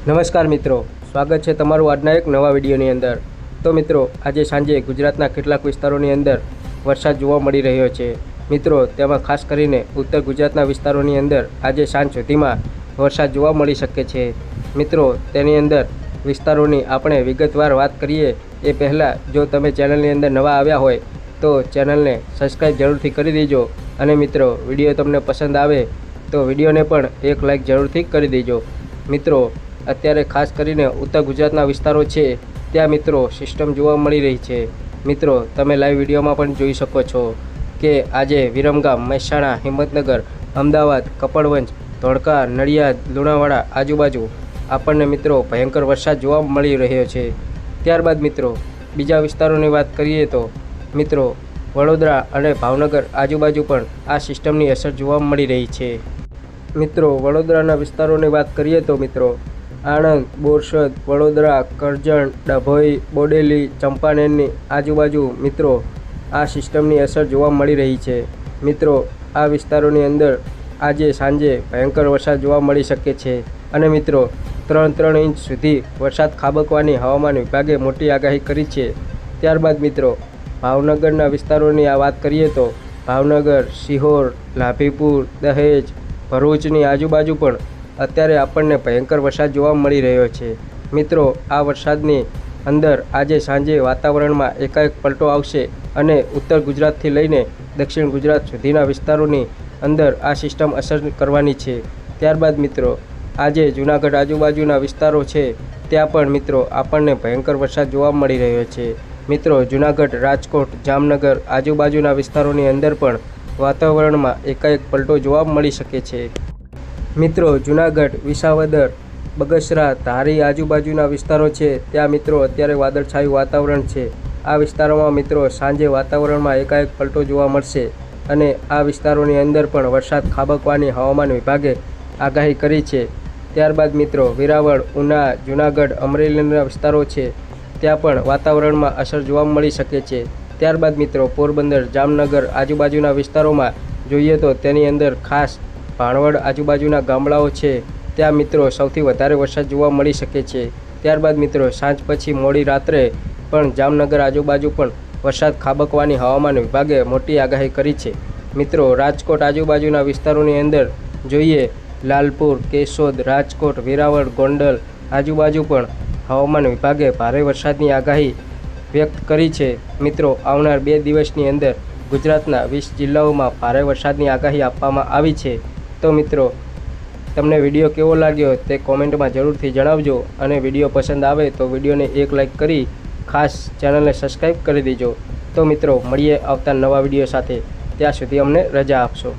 નમસ્કાર મિત્રો, સ્વાગત છે તમારું આજના એક નવા વિડીયોની અંદર। તો મિત્રો, આજે સાંજે ગુજરાતના કેટલાક વિસ્તારોની અંદર વરસાદ જોવા મળી રહ્યો છે। મિત્રો, તેમાં ખાસ કરીને ઉત્તર ગુજરાતના વિસ્તારોની અંદર આજે સાંજ સુધીમાં વરસાદ જોવા મળી શકે છે। મિત્રો, તેની અંદર વિસ્તારોની આપણે વિગતવાર વાત કરીએ એ પહેલાં જો તમે ચેનલની અંદર નવા આવ્યા હોય તો ચેનલને સબસ્ક્રાઈબ જરૂરથી કરી દેજો અને મિત્રો, વિડીયો તમને પસંદ આવે તો વિડીયોને પણ એક લાઈક જરૂરથી કરી દેજો। મિત્રો, અત્યારે ખાસ કરીને ઉત્તર ગુજરાતના વિસ્તારો છે ત્યાં મિત્રો સિસ્ટમ જોવા મળી રહી છે। મિત્રો, તમે લાઈવ વિડીયોમાં પણ જોઈ શકો છો કે આજે વિરમગામ, મહેસાણા, હિંમતનગર, અમદાવાદ, કપડવંજ, ધોળકા, નડિયાદ, લુણાવાડા આજુબાજુ આપણને મિત્રો ભયંકર વરસાદ જોવા મળી રહ્યો છે। ત્યારબાદ મિત્રો બીજા વિસ્તારોની વાત કરીએ તો મિત્રો વડોદરા અને ભાવનગર આજુબાજુ પણ આ સિસ્ટમની અસર જોવા મળી રહી છે। મિત્રો, વડોદરાના વિસ્તારોની વાત કરીએ તો મિત્રો આણંદ, બોરસદ, વડોદરા, કરજણ, ડભોઈ, બોડેલી, ચંપાનેરની આજુબાજુ મિત્રો આ સિસ્ટમની અસર જોવા મળી રહી છે। મિત્રો, આ વિસ્તારોની અંદર આજે સાંજે ભયંકર વરસાદ જોવા મળી શકે છે અને મિત્રો 3 ઇંચ સુધી વરસાદ ખાબકવાની હવામાન વિભાગે મોટી આગાહી કરી છે। ત્યારબાદ મિત્રો ભાવનગરના વિસ્તારોની આ વાત કરીએ તો ભાવનગર, સિહોર, લાભીપુર, દહેજ, ભરૂચની આજુબાજુ પણ અત્યારે આપણને ભયંકર વરસાદ જોવા મળી રહ્યો છે। મિત્રો, આ વરસાદની અંદર આજે સાંજે વાતાવરણમાં એકાએક પલટો આવશે અને ઉત્તર ગુજરાતથી લઈને દક્ષિણ ગુજરાત સુધીના વિસ્તારોની અંદર આ સિસ્ટમ અસર કરવાની છે। ત્યારબાદ મિત્રો આજે જૂનાગઢ આજુબાજુના વિસ્તારો છે ત્યાં પણ મિત્રો આપણને ભયંકર વરસાદ જોવા મળી રહ્યો છે। મિત્રો, જૂનાગઢ, રાજકોટ, જામનગર આજુબાજુના વિસ્તારોની અંદર પણ વાતાવરણમાં એકાએક પલટો જોવા મળી શકે છે। મિત્રો, જૂનાગઢ, વિસાવદર, બગસરા, ધારી આજુબાજુના વિસ્તારો છે ત્યાં મિત્રો અત્યારે વાદળછાયું વાતાવરણ છે। આ વિસ્તારોમાં મિત્રો સાંજે વાતાવરણમાં એકાએક પલટો જોવા મળશે અને આ વિસ્તારોની અંદર પણ વરસાદ ખાબકવાની હવામાન વિભાગે આગાહી કરી છે। ત્યારબાદ મિત્રો વેરાવળ, ઉના, જૂનાગઢ, અમરેલીના વિસ્તારો છે ત્યાં પણ વાતાવરણમાં અસર જોવા મળી શકે છે। ત્યારબાદ મિત્રો પોરબંદર, જામનગર આજુબાજુના વિસ્તારોમાં જોઈએ તો તેની અંદર ખાસ ભાણવડ આજુબાજુના ગામડાઓ છે ત્યાં મિત્રો સૌથી વધારે વરસાદ જોવા મળી શકે છે। ત્યારબાદ મિત્રો સાંજ પછી મોડી રાત્રે પણ જામનગર આજુબાજુ પણ વરસાદ ખાબકવાની હવામાન વિભાગે મોટી આગાહી કરી છે। મિત્રો, રાજકોટ આજુબાજુના વિસ્તારોની અંદર જોઈએ લાલપુર, કેશોદ, રાજકોટ, વેરાવળ, ગોંડલ આજુબાજુ પણ હવામાન વિભાગે ભારે વરસાદની આગાહી વ્યક્ત કરી છે। મિત્રો, આવનાર 2 દિવસની અંદર ગુજરાતના 20 જિલ્લાઓમાં ભારે વરસાદની આગાહી આપવામાં આવી છે। તો મિત્રો, તમને વિડીયો કેવો લાગ્યો તે કોમેન્ટમાં જરૂરથી જણાવજો અને વિડીયો પસંદ આવે તો વિડીયોને એક લાઈક કરી ખાસ ચેનલને સબસ્ક્રાઈબ કરી દેજો। તો મિત્રો, મળીએ આવતા નવા વિડીયો સાથે, ત્યાં સુધી અમને રજા આપશો।